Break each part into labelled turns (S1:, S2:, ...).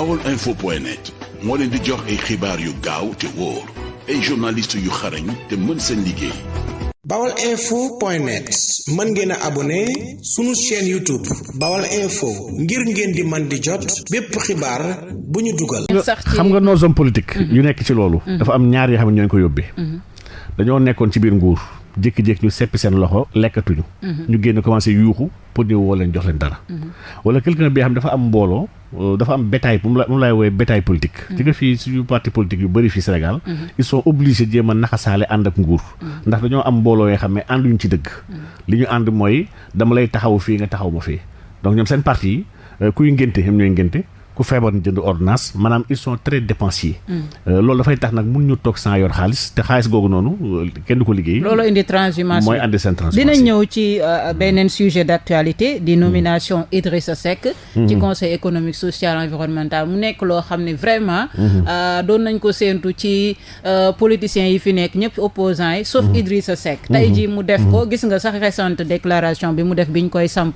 S1: baolinfo.net moo leen di jox ay xibaar yu gaaw te wóor ay journaliste yu xarañ te mën seen liggéey.
S2: baolinfo.net mën ngeen a abonné sunu chaîne YouTube Baol Info ngir ngeen di man di jot bépp xibaar bu ñu dugal.
S3: xam nga nos hommes politiques yu nekk ci loolu. dafa am ñaar yoo xam ne ñoo ko yóbbee. dañoo nekkoon ci biir nguur jékki-jékki ñu seppi seen loxo lekkatuñu. ñu génn commencé yuuxu pour ñu woo leen jox leen dara. wala quelqu'un bi xam dafa am mbooloo. dafa am bétail moom laay woowee bétail politique. ci nga fii suñu parti politique yu bëri fii Sénégal. ils sont obligés jéem a naxasaale ànd ak nguur. ndax dañoo am mbooloo yoo xam ne ànduñu ci dëgg. li ñu ànd mooy dama lay taxaw fii nga taxaw ma fii donc ñoom seen parti yi kuy ngénte ñoom ñooy ngénte ku feebar ñu jënd ordonnance maanaam ils sont très dépensiers. loolu dafay tax nag mun ñu toog sans yor xaalis te xaalis googu noonu kenn du ko liggéey.
S4: loolu indi transhumance
S3: mooy andi seen transhumance.
S4: dina ñëw ci beneen sujet d'actualité di nomination Idrissa Seck. ci conseil économique social environnemental mu nekk loo xam ne vraiment. doon nañ ko séentu ci politiciens yi fi nekk ñëpp opposants yi sauf Idrissa Seck. tey jii mu def ko gis nga sax récente déclaration bi mu def bi ñu koy samp.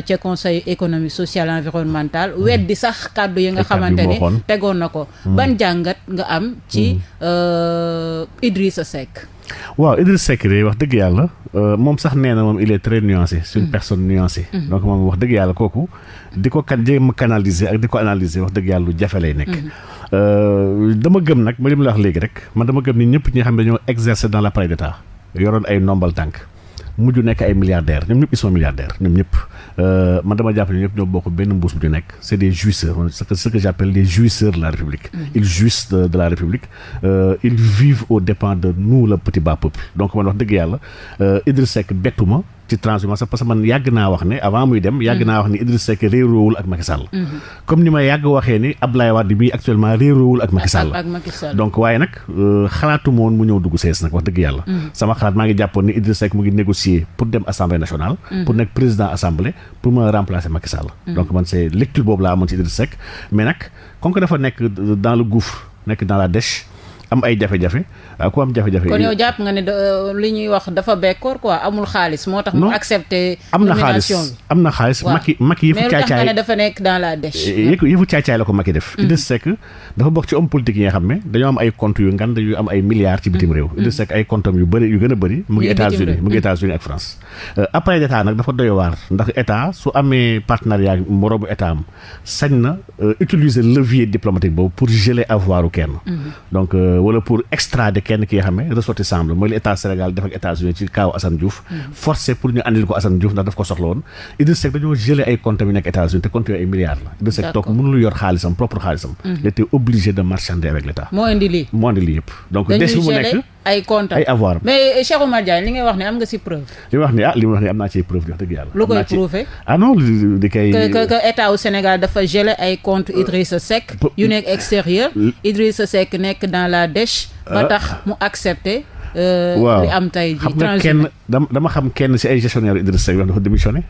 S4: ca conseil économique social environnemental weddi sax kàddu yi nga xamante ne tegoon na ko. ban jàngat nga am ci Idrissa Seck.
S3: waaw Idrissa Seck de wax dëgg yàlla moom sax nee na moom il est très nuancé c'est une personne nuancée. donc moom wax dëgg yàlla kooku di ko jéem a canaliser ak di ko analyser wax dëgg yàlla lu jafe lay nekk. dama gëm nag ma li ma la wax léegi rek man dama gëm ni ñëpp ñi nga xam ne dañoo exercer dans l'appareil d'État yoroon ay ndombal tànk mujj nekk ay milliardaires ñoom ñëpp ils sont milliardaires ñoom ñëpp man dama jàpp ne ñëpp ñoo bokk benn mbuus bu ñu nekk c'est des jouisseurs ce que j'appelle des jouisseurs de la République. Ils jouissent de la République ils vivent aux dépens de nous le petit bas peuple donc man wax dëgg yàlla Idrissa Seck bettuma ci transhumance parce que man yàgg naa wax ne avant muy dem yàgg naa wax ni Idrissa Seck réeroowul ak Macky Sall. comme ni ma yàgg waxee ni Abdoulaye Wade bii actuellement réeroowul ak Macky Sall. donc waaye nag xalaatuma woon mu ñëw dugg sees nag wax dëgg yàlla. sama xalaat maa ngi jàppoon ni Idrissa Seck mu ngi négocier pour dem assemblée nationale. pour nekk président assemblée pour mën a remplacer Macky Sall. donc man c'est lecture boobu laa amoon ci Idrissa Seck mais nag comme que dafa nekk dans le gouffre nekk dans la dèche. am ay jafe-jafe ku am jafe-jafe.
S4: kon yow jàpp nga ne li ñuy wax dafa bekkoor quoi amul xaalis moo tax. mu accepté
S3: am na
S4: nomination bi
S3: am na xaalis. Macky yëfu caacaay
S4: mais lu tax nga ne dafa nekk dans la dèche.
S3: yëfu caacaay la ko Macky def. Idrissa Seck dafa bokk ci homme politique yi nga xam ne dañoo am ay comptes yu ngand yu am ay milliards ci bitim réew. Idrissa Seck ay comptes yu bëri yu gën a bëri. mu ngi États-Unis ak France. appareil d'État nag dafa doy waar ndax état su amee partenariat moroomu état am sañ na utiliser levier diplomatique boobu pour geler avoiru kenn. donc wala pour extrader kenn ki nga xam ne ressortissant la mooy li état Sénégal def ak États-Unis ci kaaw Assane Diouf. forcé pour ñu andil ko Assane Diouf ndax daf ko soxla woon. Idrissa Seck dañoo gelé ay comptes yu nekk États-Unis te comptes yooyu ay milliards la. Idrissa Seck toog mënul yor xaalisam propre xaalisam. il était obligé de marchander avec l'État.
S4: moo indi lii
S3: yëpp. donc des bi mu nekk
S4: ay comptes
S3: ay avoir.
S4: mais Cheikh Oumar Diagne li ngay wax ne am nga ci preuve.
S3: li ma wax ni am naa ci preuve wax dëgg yàlla.
S4: lu koy prouver.
S3: non di koy.
S4: que état au Sénégal dafa gelé ay comptes Idrissa Seck. yu nekk extérieur. Idrissa Seck nekk dans la dèche. ba tax mu accepté. li am tey
S3: xam nga kenn dama xam kenn ci ay gestionnaire Idrissa Seck dafa démissionné.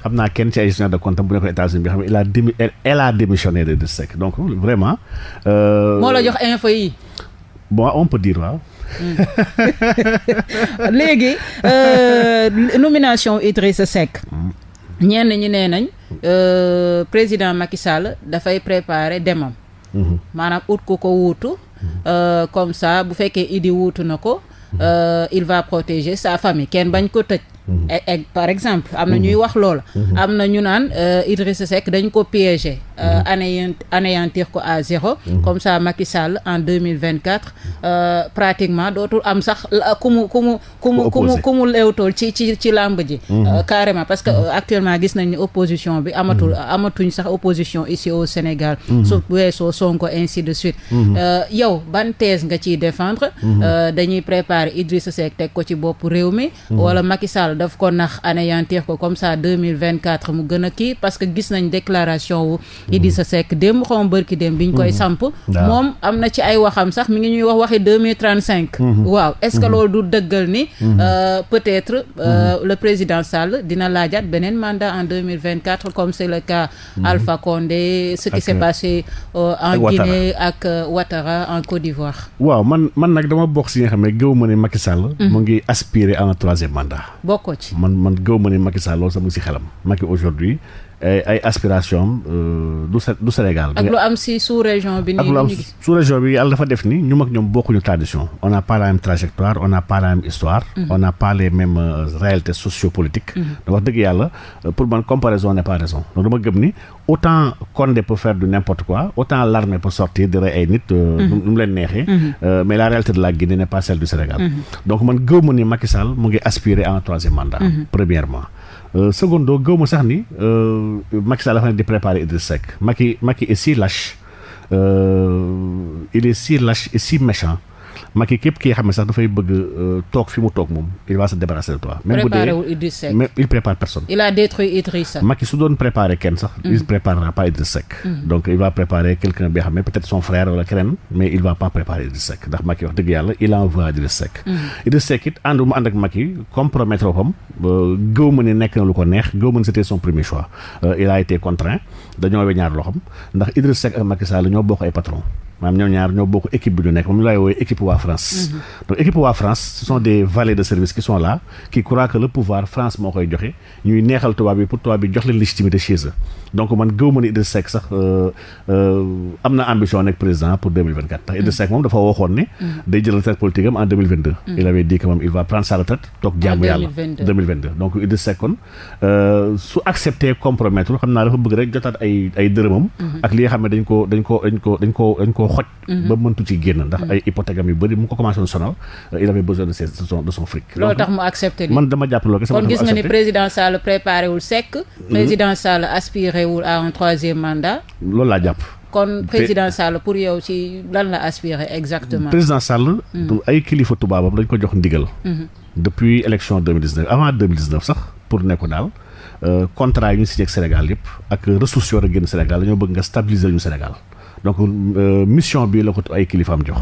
S3: xam naa kenn ci ay gestionnaire de compte bu nekkoon États-Unis bi xam ne elle a démissionné de Idrissa Seck donc vraiment.
S4: moo la jox info yi.
S3: bon on peut dire waaw.
S4: léegi nomination Idrissa Seck. ñenn ñi nee nañ président Macky Sall dafay préparer demam. maanaam ut ko wuutu. comme ça bu fekkee Idi wuutu na ko. il va protéger sa famille kenn bañ ko tëj. par exemple am na ñuy wax loola. am na ñu naan Idrissa Seck dañ ko piéger. anéantir ko à zéro. comme ça Macky Sall en 2024 pratiquement dootul am sax ku mu leewtool ci làmb ji. carrément parce que actuellement gis nañ ni opposition bi amatuñ sax opposition ici au Sénégal. su weesoo Sonko ainsi de suite. yow ban thèse nga ciy défendre. dañuy préparer Idrissa Seck teg ko ci bopp réew mi. wala Macky Sall daf ko nax anéantir ko comme ça 2024 mu gën a kii parce que gis nañ déclaration wu Idrissa Seck démb xaw ma bërki démb bi ñu koy samp moom am na ci ay waxam sax mi ngi ñuy waxi 2035 waaw est-ce que loolu du dëggal ni peut-être le président Sall dina laajaat beneen mandat en 2024 comme c'est le cas Alpha Condé ce qui s'est passé en Guinée ak Ouattara en Côte d'Ivoire.
S3: waaw man nag dama bokk si nga xam ne gëw ma ne Macky Sall mu ngi aspirer à un troisième mandat.
S4: bokkoo ci
S3: man gëw ma ne Macky Sall loolu sax mu ngi si xelam. Macky aujourd'hui ay aspiration du Sénégal.
S4: ak lu am si sous-région bi.
S3: ak lu am sous-région bi yàlla dafa def ni ñu mag ñoom bokkuñu tradition. on n'a pas la même trajectoire on n'a pas la même histoire. on n'a pas les mêmes réalités sociopolitiques. wax dëgg yàlla pour man comparaison n'est pas raison donc dama gëm ni autant Condé peut faire du n'importe quoi autant l'armée peut sortir di rey ay nit. nu mu leen neexee. mais la réalité de la Guinée n'est pas celle du Sénégal. donc man gëw ma ni Macky Sall mu ngi aspirer à un troisième mandat. Premièrement. Secondo gëw ma sax ni Macky Sall dafa ne di préparer Idriss Seck Macky est si lâche il est si lâche et si méchant Macky képp ki nga xam ne sax dafay bëgg toog fi mu toog moom il va se débarrasser de toi. même bu dee mais il prépare personne.
S4: il a détruit Idrissa.
S3: Macky su doon préparer kenn sax. il ne préparera pas Idriss Seck. donc il va préparer quelqu'un bi nga xam ne peut-être son frère wala keneen mais il va pas préparer Idriss Seck ndax Macky wax dëgg yàlla il en veut à Idriss Seck. Idriss Seck it ànd mu ànd ak Macky compromettre boppam gëw ma ne nekk na lu ko neex gëw ma ne c'était son premier choix il a été contraint dañoo weñaar loxam ndax Idriss Seck ak Macky Sall ñoo bokk ay patron maanaam ñoom ñaar ñoo bokk équipe bi ñu nekk moom laay woowee équipe waa France. donc équipe waa France ce sont des valets de service qui sont là qui croient que le pouvoir France moo koy joxe ñuy neexal tubaab bi pour tubaab bi jox leen légitimité chez eux donc man gëw ma ne Idriss Seck sax am na ambition nekk président pour 2024 ndax Idriss Seck moom dafa waxoon ne day jël retraite politique am en 2022. il avait dit que moom il va prendre sa retraite toog jaamu yàlla 2022 donc Idriss Seck kon su accepté compromettre xam naa dafa bëgg rek jotaat ay dërëmam ak li nga xam ne dañ ko xoj ba mëntu ci génn ndax ay hypothèque am yu bëri mu ko commencé woon sonal il avait besoin de son fric.
S4: loolu tax mu accepté
S3: man dama jàpp loolu
S4: kon gis nga ni président Sall préparé wul Seck. président Sall aspiré wul à un troisième mandat.
S3: loolu laa jàpp.
S4: kon président Sall pour yow ci lan la aspiré exactement.
S3: président Sall. ay kilifa tubaabam dañ ko jox ndigal. depuis élection 2019 avant 2019 sax pour ne ko daal contrat yi ñu signé ak Sénégal yëpp ak ressources yoo war a génn Sénégal dañoo bëgg nga stabiliser ñu Sénégal. donc mission bi la ko ay kilifaam jox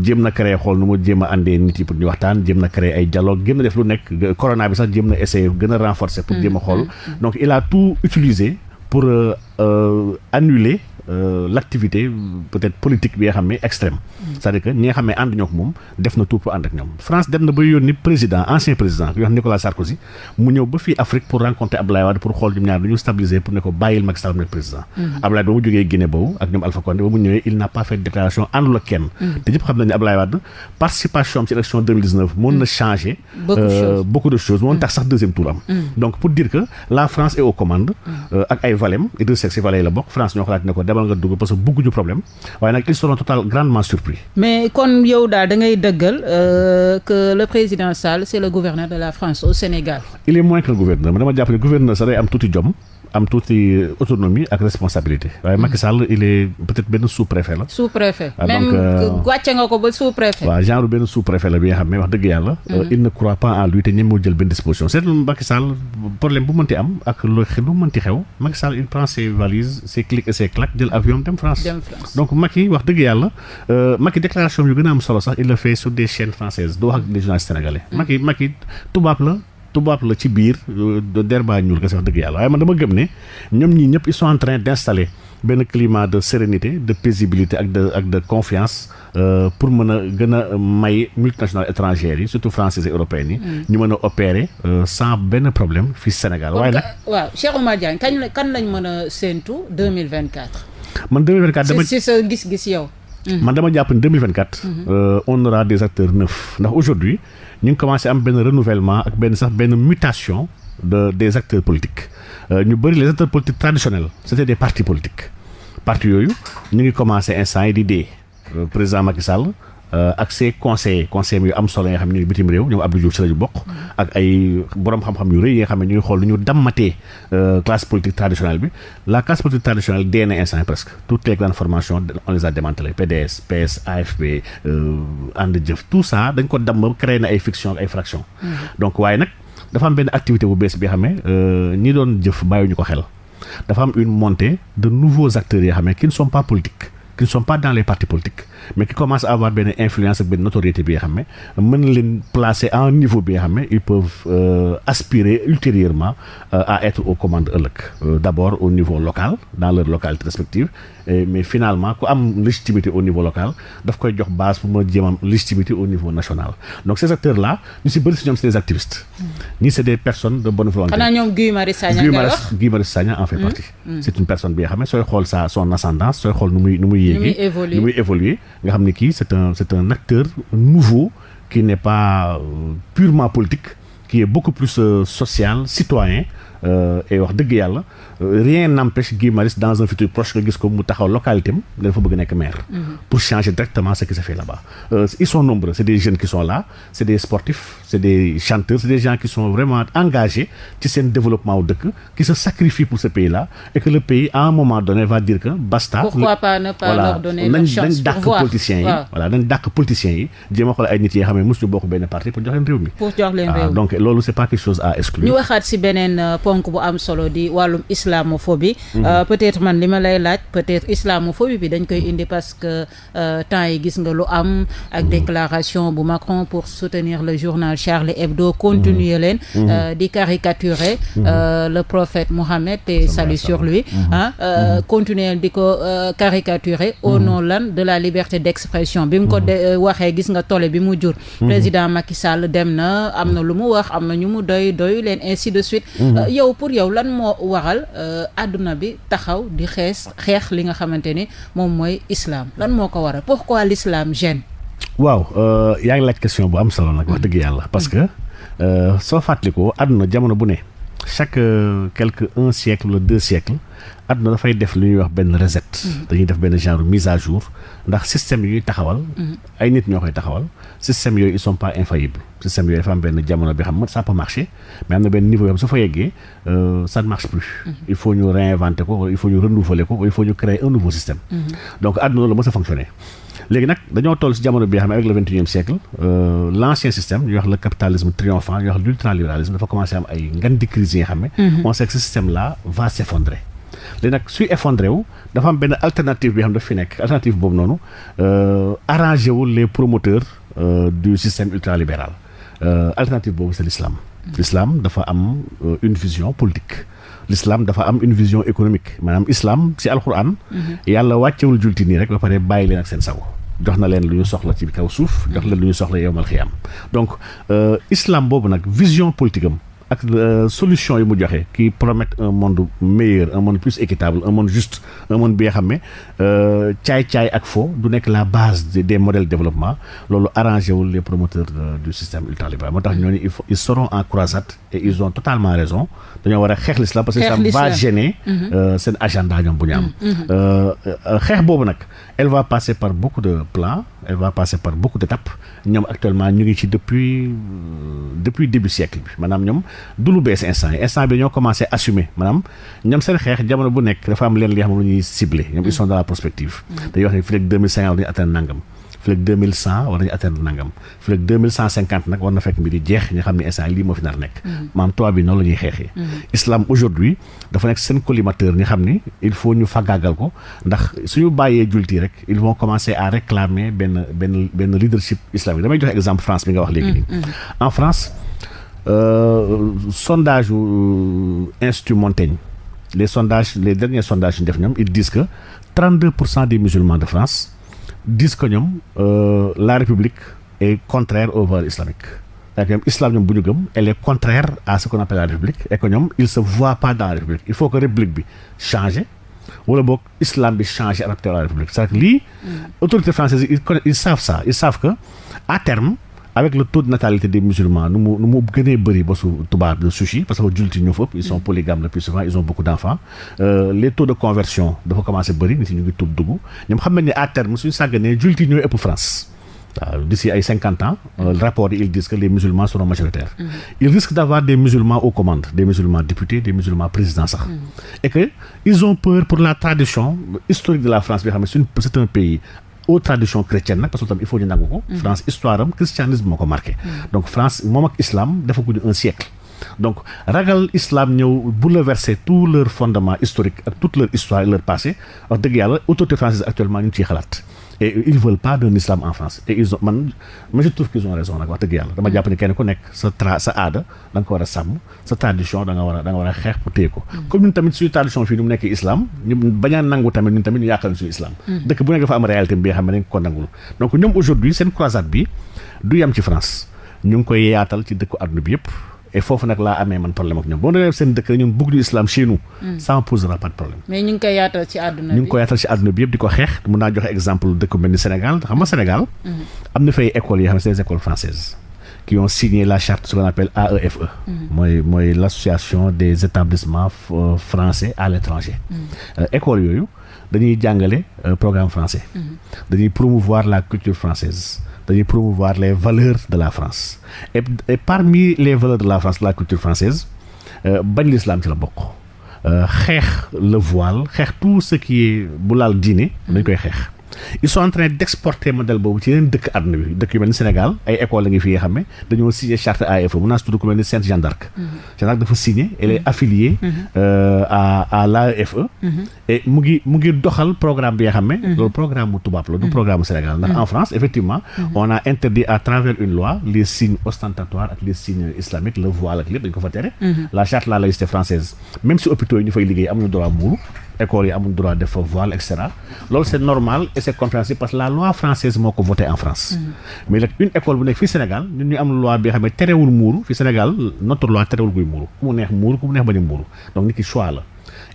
S3: jéem na créer xool nu mu jéem a àndee nit yi pour ñu waxtaan jéem na créer ay dialogue jéem na def lu nekk corona bi sax jéem na essayer gën a renforcer pour jéem a xool donc il a tout utilisé pour annuler l'activité peut-être politique bi nga xam ne extrême c'est-à-dire que ñi nga xam ne ànd ñoo ko moom def na tout pour ànd ak ñoom France dem na ba yónni ancien président yoo xam Nicolas Sarkozy mu ñëw ba fii Afrique pour rencontrer Abdoulaye Wade pour xool ñoom ñaar dañu stabiliser pour ne ko bàyyil Macky Sall nekk président Abdoulaye ba mu jógee Guinée boobu ak ñoom Alpha Condé ba mu ñëwee il n'a pas fait de déclaration àndul ak kenn te ñëpp xam nañ ne Abdoulaye Wade participation am ci élection 2019 mën na changer beaucoup de choses moo tax sax deuxième tour am donc pour dire que la France est aux commandes ak ay valem Idriss Seck si valets la bokk France ñoo xalaat ne ko nga dugg parce que bëgguñu problème waaye nag ils seront grandement surpris.
S4: mais kon yow daal da ngay dëggal que le président Sall c'est le gouverneur de la France au Sénégal.
S3: il est moins que le gouverneur mais dama jàpp ne gouverneur sax day am tuuti jom am tuuti autonomie ak responsabilité waaye Macky Sall il est peut-être benn sous-préfet la.
S4: sous-préfet même wàcce nga ko ba sous-préfet.
S3: waaw genre benn sous-préfet la bi nga xam ne wax dëgg yàlla. il ne croit pas en lui te ñemewul jël benn disposition c'est Macky Sall problème bu mënti am ak lu mënti xew Macky Sall il prend ses valises ses clics et ses claques jël avion dem France. donc Macky wax dëgg yàlla Macky déclaration yu gën a am solo sax il le fait sur des chaînes françaises doo wax ak des journalistes sénégalais. Macky tubaab la ci biir der baa ñuul kese wax dëgg yàlla waaye man dama gëm ne ñoom ñii ñëpp ils sont en train d'installer benn climat de sérénité de paisibilité ak de confiance pour mën a gën a may multinationales étrangères yi surtout françaises et européennes yi ñu mën a opérer sans benn problème fii Sénégal waaye nag
S4: waaw Cheikh Oumar Diagne kan lañ mën a séentu 2024
S3: man 2024 dama
S4: ci sa gis-gis yow
S3: man dama jàpp ne 2024 on aura des acteurs neufs ndax aujourd'hui ñu ngi commencé am benn renouvellement ak benn mutation des acteurs politiques ñu bëri les acteurs politiques traditionnels c'était des partis politiques partis yooyu ñu ngi commencé instant yi di dee président Macky Sall ak ses conseillers yu am solo yi nga xam ne ñu ngi bitim réew ñoom Abdou Diouf ci la ñu bokk ak ay borom xam-xam yu rëy yi nga xam ne ñu ngi xool lu ñu dammatee classe politique traditionnelle bi la classe politique traditionnelle dee na instant presque toutes les grandes formations on les a démantelées PDS PS AFP ànd jëf tout ça dañ ko damm créé na ay fiction ak ay fraction donc waaye nag dafa am benn activité bu bees bi nga xam ne ñi doon jëf bàyyiwuñu ko xel dafa am une montée de nouveaux acteurs yoo xam ne qui ne sont pas politiques qui ne sont pas dans les partis politiques mais qui commence à avoir benn influence ak benn notoriété bi nga xam ne mën na leen placer à un niveau bi nga xam ne ils peuvent aspirer ultérieurement à être aux commandes ëllëg d'abord au niveau local dans leur localité respective mais finalement ku am légitimité au niveau local daf koy jox base pour ma jéem am légitimité au niveau national donc ces acteurs là ñu si bëri si ñoom c'est des activistes ñii c'est des personnes de bonne volonté.
S4: xanaa ñoom Guy Marius
S3: Sagna en fait partie. C'est une personne bi nga xam ne sooy xool son ascendance sooy xool nu muy yéegi nu muy évoluer nga xam ne kii c'est un acteur nouveau qui n'est pas purement politique qui est beaucoup plus social citoyen et wax dëgg yàlla rien n'empêche Guy Marius dans un futur proche nga gis ko mu taxaw localité am nga dafa bëgg nekk maire pour changer directement ce qui se fait là-bas ils sont nombreux c'est des jeunes qui sont là c'est des sportifs c'est des chanteurs c'est des gens qui sont vraiment engagés ci seen développement wu dëkk qui se sacrifient pour ce pays-là et que le pays à un moment donné va dire que basta
S4: pourquoi pas ne pas leur donner leur chance
S3: nañ dàq politiciens yi voilà nañ dàq politiciens yi jéem a xool ay nit yi nga xam ne mosuñu bokk benn parti pour jox leen réew mi donc loolu c'est pas quelque chose à exclure
S4: ñu waxaat si beneen ponk bu am solo di wàllum islamophobie peut-être man li ma lay laaj peut-être islamophobie bi dañ koy indi parce que temps yi gis nga lu am ak déclaration bu Macron pour soutenir le journal Charlie Hebdo continuer leen di caricaturer le prophète Mohammed et salut sur lui continuer di ko caricaturer au nom lan de la liberté d'expression bi mu ko waxee gis nga tole bi mu jur président Macky Sall dem na am na lu mu wax am na ñu mu doy leen ainsi de suite yow pour yow lan moo waral àdduna bi taxaw di xeex li nga xamante ni moom mooy islam lan moo ko waral pourquoi l'islam gêne
S3: waaw yaa ngi laaj question bu am solo nag wax dëgg yàlla parce que soo fàttalikoo àdduna jamono bu ne chaque un siècle ou 2 siècles àdduna dafay def lu ñuy wax benn reset dañuy def benn genre mise à jour ndax système yi ñuy taxawal ay nit ñoo koy taxawal système yooyu ils sont pas infaillibles système yooyu dafa am benn jamono bi xam nga ça peut marcher mais am na benn niveau yoo xam su fa yeggee ça ne marche plus il faut ñu réinventer ko il faut ñu renouveler ko il faut ñu créer un nouveau système donc àdduna loolu mës a fonctionner léegi nag dañoo toll ci jamono bi nga xam ne avec le 21e siècle l'ancien système ñuy wax le capitalisme triomphant ñuy wax l'ultralibéralisme dafa commencé am ay ngandi crise yi nga xam ne on sait que ce système là va s'effondrer léegi nag suy effondré wu dafa am benn alternative bi xam daf fi nekk alternative boobu noonu arrangé wul les promoteurs du système ultralibéral alternative boobu c'est l'islam dafa am une vision politique l'islam dafa am une vision économique maanaam islam ci alquran yàlla wàccewul julti nii rek ba pare bàyyi leen ak seen sago jox na leen lu ñu soxla ci kaw suuf jox leen lu ñu soxla yowmal xiyaam donc islam boobu nag vision politique am ak solution yi mu joxe qui promettent un monde meilleur un monde plus équitable un monde juste un monde bi nga xam ne caay-caay ak fo du nekk la base des modèles de développement loolu arrangé wul les promoteurs du système ultralibéral moo tax ñooñu ils seront en croisade et ils ont totalement raison dañoo war a xeex l'islam parce que ça va gêner seen agenda ñoom bu ñu am xeex boobu nag elle va passer par beaucoup de plans elle va passer par beaucoup d'étapes ñoom actuellement ñu ngi ci depuis début siècle bi maanaam ñoom du lu bees instant bi ñoo commencé assumer maanaam ñoom seen xeex jamono bu nekk dafa am leen li xam ne lu ñuy ciblé ñoom ils sont dans la prospective dañuy wax ne fii léegi 2050 war nañu atteindre nangam fii léegi 2100 war nañu atteindre nangam fii léegi 2150 nag war na fekk mbir yi jeex ñu xam ne instant lii moo fi nar nekk maanaam tubaab bi noonu la ñuy xeexee islam aujourd'hui dafa nekk seen collimateur ñu xam ni il faut ñu faggaagal ko ndax suñu bàyyee julti rek ils vont commencer à réclamer benn leadership islamique damay joxe exemple France bi nga wax léegi nii en France sondage Institut Montaigne les derniers sondages yu ñu def ñoom ils disent que 32% des musulmans de France disent que ñoom la République est contraire aux valeurs islamiques c'est-à-dire que islam ñoom bu ñu gëm elle est contraire à ce qu'on appelle la République et que ñoom ils se voient pas dans la République il faut que République bi changer wala boog islam bi changer adapté à la République c'est-à-dire que lii autorités françaises ils savent ça ils savent que à terme avec le taux de natalité des musulmans nu mu gënee bëri ba su tubaab de sushi parce que jullit ñoo fa ëpp ils sont polygames le plus souvent ils ont beaucoup d'enfants les taux de conversion dafa commencé bëri nit ñu ngi tub dugg ñoom xam nañ ne à terme suñu sàgganee jullit ñooy ëpp France waaw d'ici ay 50 ans rapport yi ils disent que les musulmans seront majoritaires ils risquent d'avoir des musulmans aux commandes des musulmans députés des musulmans présidents sax et que ils ont peur pour la tradition historique de la France bi xam ne c'est un pays aux traditions chrétiennes nag parce que tam il faut ñu nangu ko France histoire am christianisme moo ko marqué donc France moom ak islam dafa gudd un siècle donc ragal islam ñëw bouleverser tout leur fondement historique ak toute leur histoire et leur passé wax dëgg yàlla autorités françaises actuellement ñu ngi ciy xalaat et ils veulent pas d'un islam en France et ils ont mais je trouve qu'ils ont raison nag wax dëgg yàlla dama jàpp ni kenn ku nekk sa aada da nga ko war a sàmm sa tradition da nga war a xeex pour téye ko comme ñun tamit suñu tradition fii ni mu nekk islam ñu bañ a nangu tamit ñun tamit ñu yàqal suñu islam dëkk bu nekk dafa am réalité bi nga xam ne dañ ko nangul donc ñoom aujourd'hui seen croisade bi du yem ci France ñu ngi koy yaatal ci dëkku àdduna bi yëpp et foofu nag laa amee man problème ak ñoom boo demee seen dëkk ñun bëgg du islam chez nous ça ne posera pas de problème.
S4: mais ñu ngi koy yaatal ci àdduna bi
S3: ñu ngi koy yaatal ci àdduna bi yëpp di ko xeex mun naa joxe exemple dëkk mel ni Sénégal xam nga Sénégal. am na fay écoles yoo xam ne c'est des écoles françaises qui ont signé la charte ce qu'on appelle AEFE. mooy l'association des établissements français à l'étranger. écoles yooyu dañuy jàngale programme français. dañuy promouvoir la culture française. dañuy promouvoir les valeurs de la France et parmi les valeurs de la France la culture française bañ l'islam ci la bokk xeex le voile xeex tout ce qui est bu laal diine dañ koy xeex ils sont en train d'exporter modèle boobu ci yeneen dëkk àdduna bi dëkk yu mel ni Sénégal ay école la ngi fi nga xam ne dañoo signé charte AEFE mun naa si tudd ku mel ni Sainte Jeanne d'Arc Jeanne d'Arc dafa signé elle est affiliée à l'AEFE et mu ngi doxal programme bi nga xam ne loolu programme mu tubaab la du programme Sénégal ndax en France effectivement on a interdit à travers une loi les signes ostentatoires ak les signes islamiques le voile ak lépp dañ ko fa tere la charte de la laïcité française même si hôpitaux yi ñu fay liggéey amuñu droit muuru école yi amul droit def voile et cetera loolu c'est normal et c'est compréhensible parce que la loi française moo ko voté en France mais nag une école bu nekk fii Sénégal ñun ñu am loi bi xam ne terewul muuru fii Sénégal notre loi terewul guy muuru ku mu neex muuru ku mu neex bañ a muuru donc nit ki choix la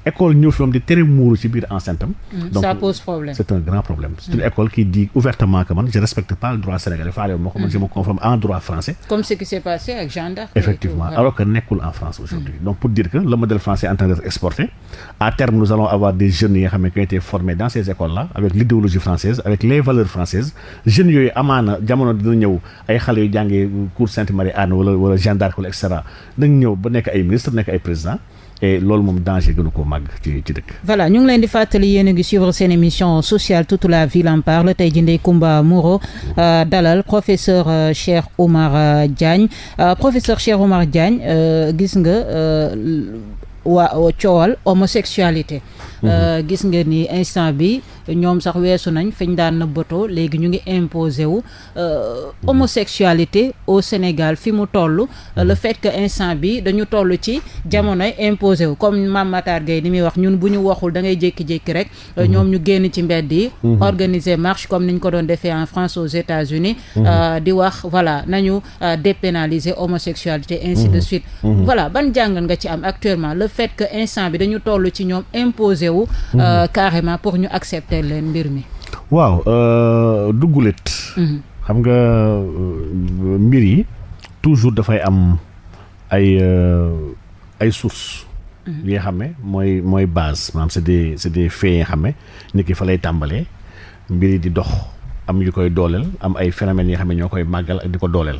S3: école ñëw fi moom di tere muuru ci biir enceinte am donc
S4: ça pose problème
S3: c'est un grand problème c'est une école qui dit ouvertement que man je respecte pas le droit sénégalais faale moo ko man je me conforme en droit français
S4: comme ce qui s'est passé avec Jeanne d'Arc
S3: effectivement alors que nekkul en France aujourd'hui donc pour dire que le modèle français est en train d'être exporté à terme nous allons avoir des jeunes yi nga xam ne qui ont été formés dans ces écoles là avec l'idéologie française avec les valeurs françaises jeunes yooyu amaana jamono dina ñëw ay xale yu jàngee cours Sainte-Marie-Anne wala Jeanne d'Arc wala et cetera dañ ñëw ba nekk ay ministre nekk ay président et loolu moom danger gënu koo màgg ci dëkk.
S4: voilà ñu ngi leen di fàttali yéen a ngi suivre seen émission sociale toute la ville en parle tey jii Ndeye Comba Moreau dalal professeur Cheikh Oumar Diagne professeur Cheikh Oumar Diagne gis nga coowal homosexualité. gis nga ni instant bi ñoom sax weesu nañ fañ daan nëbbatoo léegi ñu ngi imposé wu homosexualité au Sénégal fi mu toll le fait que instant bi dañu toll ci jamonoy imposé wu comme Mame Matar Gueye ni muy wax ñun bu ñu waxul da ngay jékki-jékki rek ñoom ñu génn ci mbedd yi organiser marche comme niñ ko doon defee en France aux États-Unis di wax voilà nañu dépénaliser homosexualité ainsi de suite voilà ban jàngal nga ci am actuellement le fait que instant bi dañu toll ci ñoom imposé wu carrément pour ñu accepter leen mbir mi
S3: waaw duggulet xam nga mbir yi toujours dafay am ay sources yi nga xam ne mooy base maanaam c'est des faits yi nga xam ne nit ki fa lay tàmbalee mbir yi di dox am yu koy dooleel am ay phénomènes yi nga xam ne ñoo koy màggal ak di ko dooleel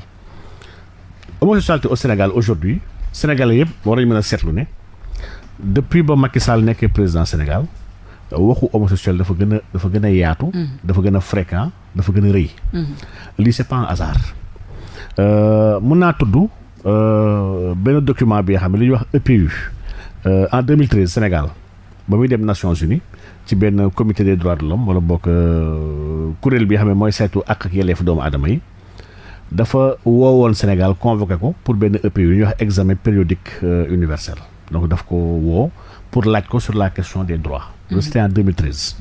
S3: homosexualité au Sénégal aujourd'hui Sénégalais yëpp war nañu mën a seetlu ne depuis ba Macky Sall nekkee président Sénégal waxu homosexuel dafa gën a yaatu dafa gën a fréquent dafa gën a rëy lii c'est pas un hasard mun naa tudd benn document bi nga xam ne li ñuy wax EPU en 2013 Sénégal ba muy dem Nations Unies ci benn comité des droits de l'homme wala bokk kuréel bi nga xam ne mooy saytu ak yelleef doomu aadama yi dafa woowoon Sénégal convoqué ko pour benn EPU yu ñuy wax examen périodique universel donc daf ko woo pour laaj ko sur la question des droits loolu c'était en 2013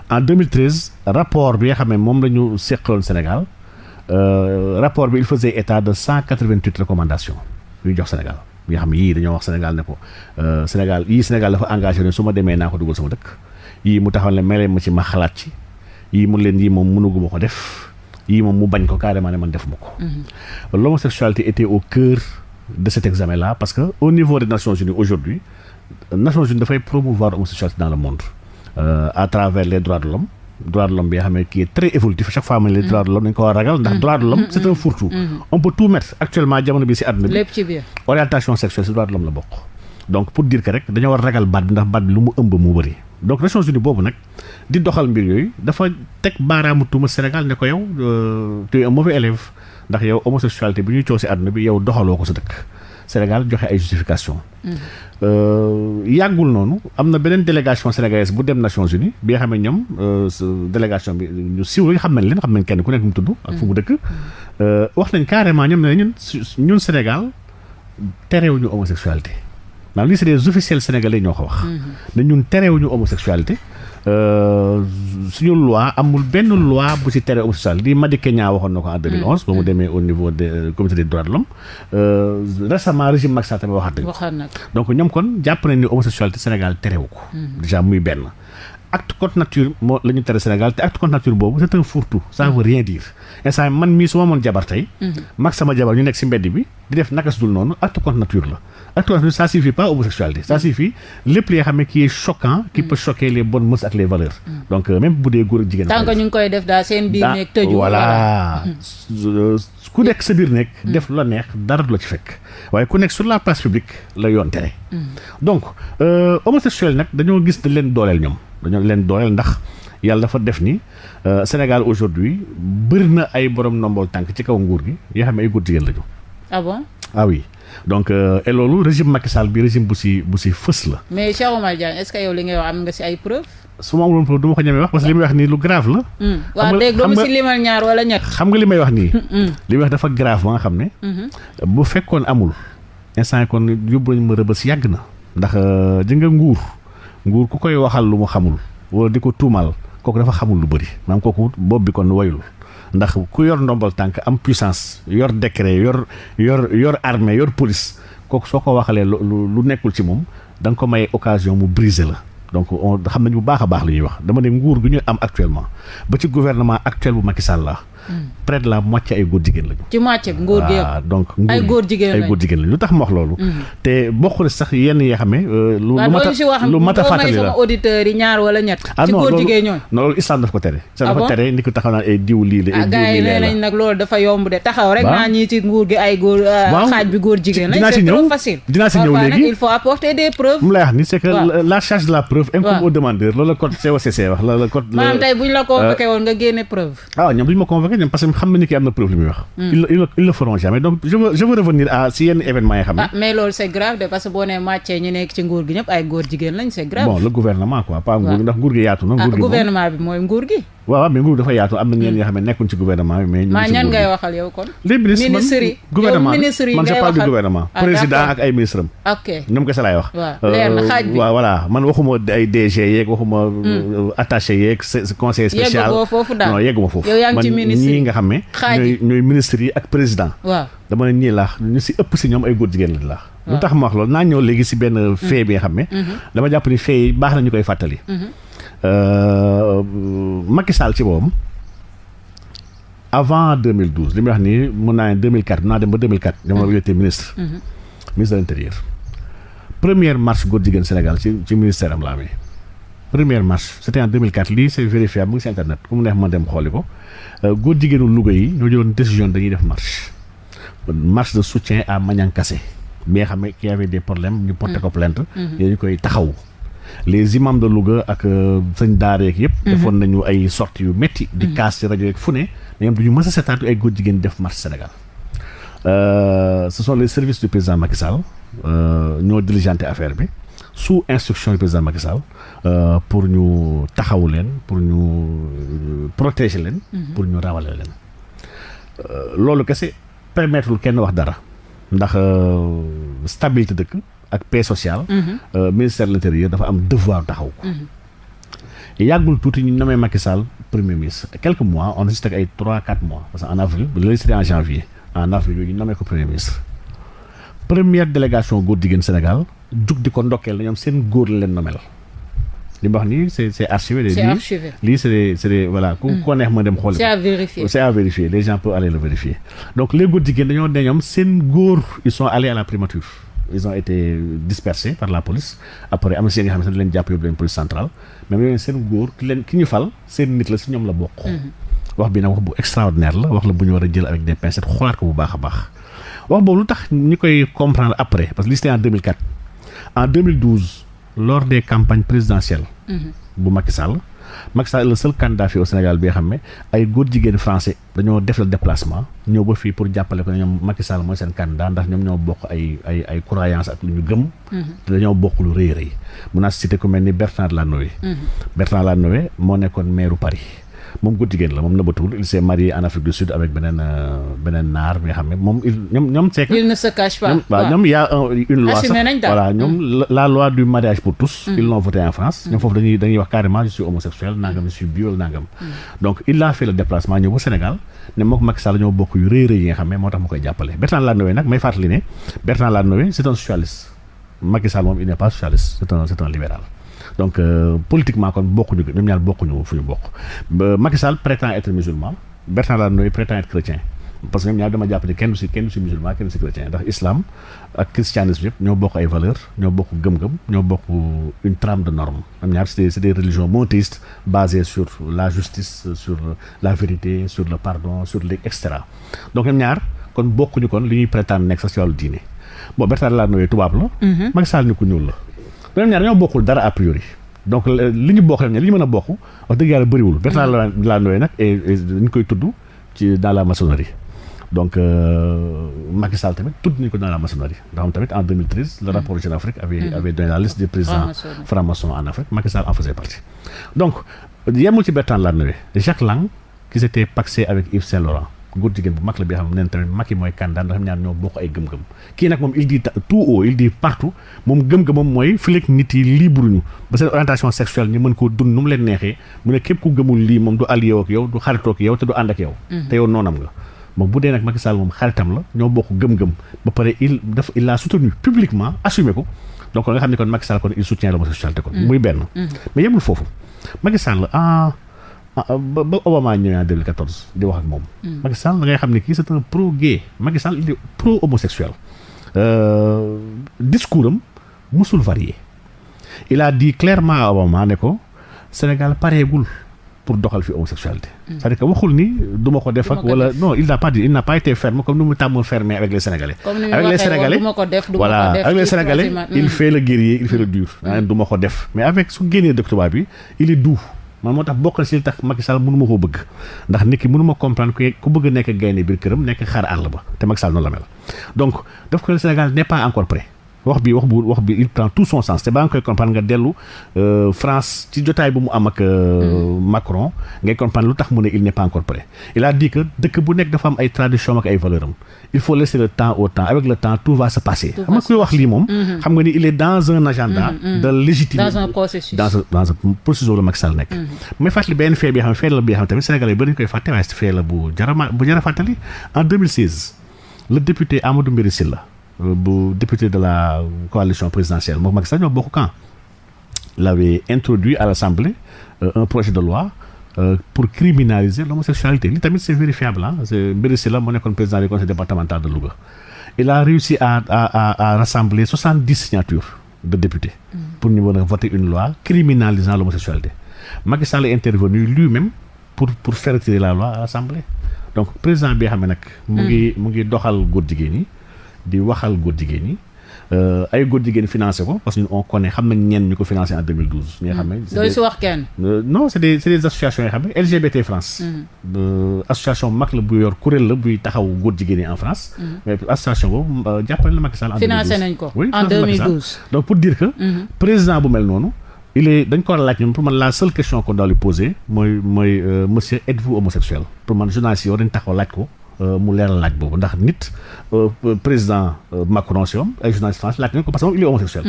S3: en 2013 rapport bi nga xam ne moom la ñu seqaloon Sénégal rapport bi il faisait état de 188 recommandations yu jox Sénégal bi nga xam ne yii dañoo wax Sénégal ne ko Sénégal dafa engagé ne su ma demee naa ko dugal sama dëkk yii mu taxaw ne melee ma ci ma xalaat ci yii mu leen yii moom mënuguma ko def yii moom mu bañ ko carrément ne man defuma ko l'homosexualité était au cœur de cet examen là parce que au niveau des Nations Unies aujourd'hui Nations Unies dafay promouvoir l'homosexualité dans le monde à travers les droits de l'homme bi nga xam ne qui est très évolutif chaque fois les droits de l'homme dañ ko war a ragal ndax droits de l'homme c'est un fourre-tout on peut tout mettre actuellement jamono bi ci àdduna bi lépp ci biir orientation sexuelle ci droits de l'homme la bokk donc pour dire que rek dañoo war ragal baat bi ndax baat bi lu mu ëmb mu bëri donc Nations Unies boobu nag di doxal mbir yooyu dafa teg baaraamu tuuma Sénégal ne ko yow tu es un mauvais élève ndax yow homosexualité bi ñuy coow ci àdduna bi yow doxaloo ko sa dëkk Sénégal joxe ay justification yàggul noonu am na beneen délégation sénégalaise bu dem Nations Unies bi nga xam ne ñoom délégation bi ñu siiw la xam nañ kenn ku nekk mu tudd ak fu mu dëkk wax nañ carrément ñoom ne ñun Sénégal terewuñu homosexualité maanaam lii c'est des officiels sénégalais ñoo ko wax ne ñun terewuñu homosexualité suñu loi amul benn loi bu ci tere homosexualité di Madické Niang waxoon na ko en 2011 ba mu demee au niveau des comité des droits de l'homme récemment régime Macky Sall tamit waxaat nañ donc ñoom kon jàpp nañ ni homosexualité Sénégal terewu ko déjà muy benn acte contre nature moo la ñu tere Sénégal te acte contre nature boobu c'est un fourre-tout ça veut rien dire instant man mii su ma moon jabar tey mag sama jabar ñu nekk ci mbedd bi di def naka su dul noonu acte contre nature la acte contre nature ça suffit pas homosexualité ça suffit lépp li nga xam ne qui est choquant qui peut choquer les bonnes mœurs ak les valeurs donc même bu dee góor ak jigéen
S4: tant que ñu ngi koy def daal seen biir nekk tëju
S3: voilà ku nekk sa biir nekk def lu la neex dara du la ci fekk waaye ku nekk sur la place publique la yoon tere donc homosexuel nag dañoo gis da leen dooleel ñoom dañoo leen dooleel ndax yàlla dafa def ni Sénégal aujourd'hui bëri na ay borom ndombol tànk ci kaw nguur gi yoo xam ne ay góor jigéen lañu.
S4: Ah bon?
S3: Ah oui donc et loolu régime Macky Sall bi régime bu si fës la.
S4: mais Cheikh Oumar Diagne est-ce que yow li ngay wax am nga si ay preuves.
S3: su ma amuloon preuve du ma ko ñemee wax parce que li may wax nii lu grave la.
S4: waaw léegi doo si limal ñaar wala ñett. xam
S3: nga li may wax nii. li may wax dafa grave ba nga xam ne. bu fekkoon amul instant kon yóbbu nañu ma rëbës yàgg na. ndax ji nga nguur ku koy waxal lu mu xamul wala di ko tuumal kooku dafa xamul lu bëri maanaam kooku bopp bi kon wayul ndax ku yor ndombal tànk am puissance yor décret yor armée yor police kooku soo ko waxalee lu nekkul ci moom da nga ko may occasion mu briser la donc on xam nañu bu baax a baax li ñuy wax dama ne nguur gi ñu am actuellement ba ci gouvernement actuel bu Macky Sall la près de la moitié ay góor jigéen lañu. ci moitié bi nguur gi yëpp donc ay góor jigéen lañu lu tax ma wax loolu. te bokk na sax yenn yoo xam ne. lu mat a fàttali la auditeurs yi ñaar wala ñett. ci góor jigéen ñooñu. non loolu islam daf ko tere. dafa tere ni ko taxaw naan ay diw lii la. ay diw lii la gars yi nee nañ nag loolu dafa yomb de taxaw rek. naa ñii ci nguur gi ay góor. xaaj bi góor jigéen lañ. c'est trop facile. dinaa si ñëw léegi il faut apporter des preuves. mu lay wax ni c'est que la charge de la preuve incombe au demandeur loolu la code COCC wax la code. maanaam tey buñ la convoqué woon nga génne preuve. ñoom duñ ma convoqué parce que xam nañu ki am na preuve li muy wax. ils le feront jamais donc je veux revenir à si yenn événements yi xam ne. mais loolu c'est grave de parce que boo nee màccee ñu nekk ci nguur gi ñëpp ay góor jigéen lañ c'est grave. bon le gouvernement quoi pas nguur gi ndax nguur gi yaatu na. nguur gi gouvernement bi mooy nguur gi. waaw mais nguur dafa yaatu am na ñeen yoo xam ne nekkuñ ci gouvernement bi mais. maa ñan ngay waxal yow kon. les ministres ministres yi gouvernement man je parle du gouvernement. président ak ay ministres am. ok ñoom kese laay wax. waaw leer na xaaj bi waaw voilà man waxuma ay DG yeeg waxuma attaché yeeg conseiller spécial. yegguma foofu daal non yegguma foofu. yow yaa ngi ci ministre yi ñii nga xam ne. ñooy ministres yi ak président. waaw dama ne ñii laax ñu si ëpp si ñoom ay góor jigéen lañ laax. lu tax ma wax loolu naa ñëw léegi si benn fait bi nga xam ne. dama jàpp ni fait yi baax na ñu koy fàttali. Macky Sall ci boobu avant 2012 li muy wax nii mun naa ne 2004 naa dem ba 2004 jamono bi était ministre de l'intérieur première marche góor jigéen Sénégal ci ministère am la amee première marche c'était en 2004 lii c'est vérifiable mu ngi si internet ku mu neex ma dem xooli ko góor jigéenu Louga yi ñoo jëloon décision dañuy def marche de soutien à Maniang Kassé bi nga xam ne qui avait des problèmes ñu porté ko plainte yooyu ñu koy taxaw les imams de Louga ak sëñ daara yeeg yëpp defoon nañu ay sorties yu métti di kaas ci rajo yeeg fu ne dañu du ñu mës a seetaatu ay góor jigéen def marche Sénégal ce sont les services du président Macky Sall ñoo diligenté affaire bi sous instruction du président Macky Sall pour ñu taxawu leen pour ñu protéger leen pour ñu rawale leen loolu kese permettre kenn wax dara ndax stabilité dëkk ak paix sociale ministère de l'intérieur dafa am devoir taxaw ko yàggul tuuti ñu nommé Macky Sall premier ministre quelques mois on reste ak ay 3-4 mois parce que en avril léegi c'était en janvier en avril yooyu ñu nommé ko premier ministre première délégation góor jigéen Sénégal jug di ko ndokkeel na ñoom seen góor la leen nommé li ma wax nii c'est archivé lii c'est des voilà ku ko neex ma dem xool c'est à vérifier les gens peuvent aller le vérifier donc les góor jigéen dañoo ne ñoom seen góor ils sont allés à la primature ils ont été dispersés par la police après am na seen nga xam ne leen jàpp yóbbu leen police centrale même yooyu seen góor ki ñu fal seen nit la si ñoom la bokk wax bi nag wax bu extraordinaire la wax la bu ñu war a jël avec des pincettes xoolaat ko bu baax a baax wax boobu lu tax ñi koy comprendre après parce que lii c'était en 2004 en 2012 lors des campagnes présidentielles bu Macky Sall Macky Sall est le seul candidat fii au Sénégal bi nga xam ne ay góor jigéen français dañoo def le déplacement ñëw ba fii pour jàppale ko ne ñoom Macky Sall mooy seen candidat ndax ñoom ñoo bokk ay croyance ak lu ñu gëm. te dañoo bokk lu rëy rëy. mun naa citer ku mel ni Bertrand Delanoë. Bertrand Delanoë moo nekkoon maire Paris. moom góor jigéen la moom nëbbatuwul il s'est marié en Afrique du Sud avec beneen naar bi nga xam ne moom ñoom c'est que
S4: il ne se cache pas.
S3: waaw ñoom y a une loi sax
S4: assumé nañ daal
S3: voilà ñoom la loi du mariage pour tous. ils l'ont voté en France. ñoom foofu dañuy wax carrément je suis homosexuel nangam je suis bi wala nangam. donc il a fait le déplacement ñëw ba Sénégal ne mook Macky Sall ñoo bokk yu rëy rëy yi nga xam ne moo tax ma koy jàppale. Bertrand Delanoë nag may fàttali ne Bertrand Delanoë c'est un socialiste Macky Sall moom il n'est pas socialiste c'est un libéral. donc politiquement kon bokkuñu ñoom ñaar bokkuñu fu ñu bokk Macky Sall prétend être musulman Bertrand Delanoë prétend être chrétien parce que ñoom ñaar dama jàpp ne kenn du si musulman kenn du si chrétien ndax islam ak christianisme yëpp ñoo bokk ay valeurs ñoo bokk gëm-gëm ñoo bokk une trame de normes ñoom ñaar c'est des religions monothéistes basées sur la justice sur la vérité sur le pardon sur les et cetera donc ñoom ñaar kon bokkuñu kon li ñuy prétendre nekk sax ci wàllu diine bon Bertrand Delanoë tubaab la. Macky Sall ni ku ñuul la. ñoom ñaar ñoo bokkul dara a priori donc li ñu bokk rek li ñu mën a bokk wax dëgg yàlla bëriwul. Bertrand Delanoë nag dañ koy tudd ci dans la maçonnerie donc Macky Sall tamit tudd nañu ko dans la maçonnerie ndax tamit en 2013 le rapport Jeune Afrique avait donné la liste des présidents francs-maçons en Afrique Macky Sall en faisait partie. donc yemul ci Bertrand Delanoë Jacques Lang qui s'était pacsé avec Yves Saint-Laurent góor jigéen bu mag la bi xam ne tamit Macky mooy candidat ndax ñaar ñoo bokk ay gëm-gëm kii nag moom il dit tout haut il dit partout moom gëm-gëmam mooy fileeg nit yi libre ñu ba seen orientation sexuelle ñu mën koo dund nu mu leen neexee mu ne képp ku gëmul lii moom du allié ak yow du xaritoo ak yow te du ànd ak yow te yow noonam nga moom bu dee nag Macky Sall moom xaritam la ñoo bokk gëm-gëm ba pare il a soutenu publiquement assumé ko donc nga xam ne kon Macky Sall kon il soutient l'homosexualité kon muy benn mais yemul foofu Macky Sall ba Obama ñëwee en 2014 di wax ak moom. Macky Sall da ngay xam ne kii c'est un pro gay Macky Sall il est pro homosexuel discours am musul varié il a dit clairement à Obama ne ko Sénégal pareegul pour doxal fi homosexualité. c'est-à-dire que waxul ni du ma ko def ak wala non il n'a pas été ferme comme ni mu tàmmoon fermé avec les Sénégalais. avec les Sénégalais voilà avec les Sénégalais il fait le guerrier il fait le dur. du ma ko def mais avec su génnee dëkk tubaab bi il est doux. man moo tax bokk na si li tax Macky Sall mënu ma koo bëgg ndax nit ki mënu ma comprendre ku bëgg a nekk gaynde biir këram nekk xaar àll ba te Macky Sall noonu la mel donc daf ko le Sénégal n'est pas encore prêt wax bi il prend tout son sens te baa nga koy comprendre nga dellu France ci jotaay bu mu am ak Macron ngay comprendre lu tax mu ne il n'est pas encore prêt il a dit que dëkk bu nekk dafa am ay tradition ak ay valeurs am il faut laisser le temps au temps avec le temps tout va se passer xam nga kuy wax lii moom xam nga ni il est dans un agenda de légitimité dans un processus la Macky Sall nekk may fàttali benn fee bi xam ne fee la bi xam tamit Sénégalais yi ba dañu koy fàtte waaye fee la bu jara fàttali en 2016 le député Amadou Mbéry Sylla bu député de la coalition présidentielle moom Macky Sall ñoo bokk camp il avait introduit à l'Assemblée un projet de loi pour criminaliser l'homosexualité li tamit c'est vérifiable c'est Mbéry Sylla moo nekkoon président du conseil départemental de Louga il a réussi à rassembler 70 signatures de députés pour ñu mën a voter une loi criminalisant l'homosexualité Macky Sall est intervenu lui-même pour faire retirer la loi à l'Assemblée donc président bi nga xam ne nag mu ngi doxal góor jigéen ñi di waxal góor jigéen ñi ay góor jigéen financé ko parce que on connaît xam nañ ñenn ñu ko financé en 2012. ñi nga xam ne
S4: dooy si wax kenn.
S3: non c'est des associations yoo xam ne LGBT France. association mag la bu yor kuréel la buy taxaw góor jigéen ñi en France. mais association boobu jàppale na Macky Sall en 2012
S4: financé nañ ko
S3: oui,
S4: en 2012.
S3: donc pour dire que. président bu mel noonu. dañ ko war a laaj ñoom pour man la seule question qu'on doit lui poser mooy monsieur êtes-vous homosexuel pour man journaliste yoo dañ taxaw laaj ko. mu leeral laaj boobu ndax nit président Macron si ay journaliste France laaj nañ ko parce que moom il est homosexuel.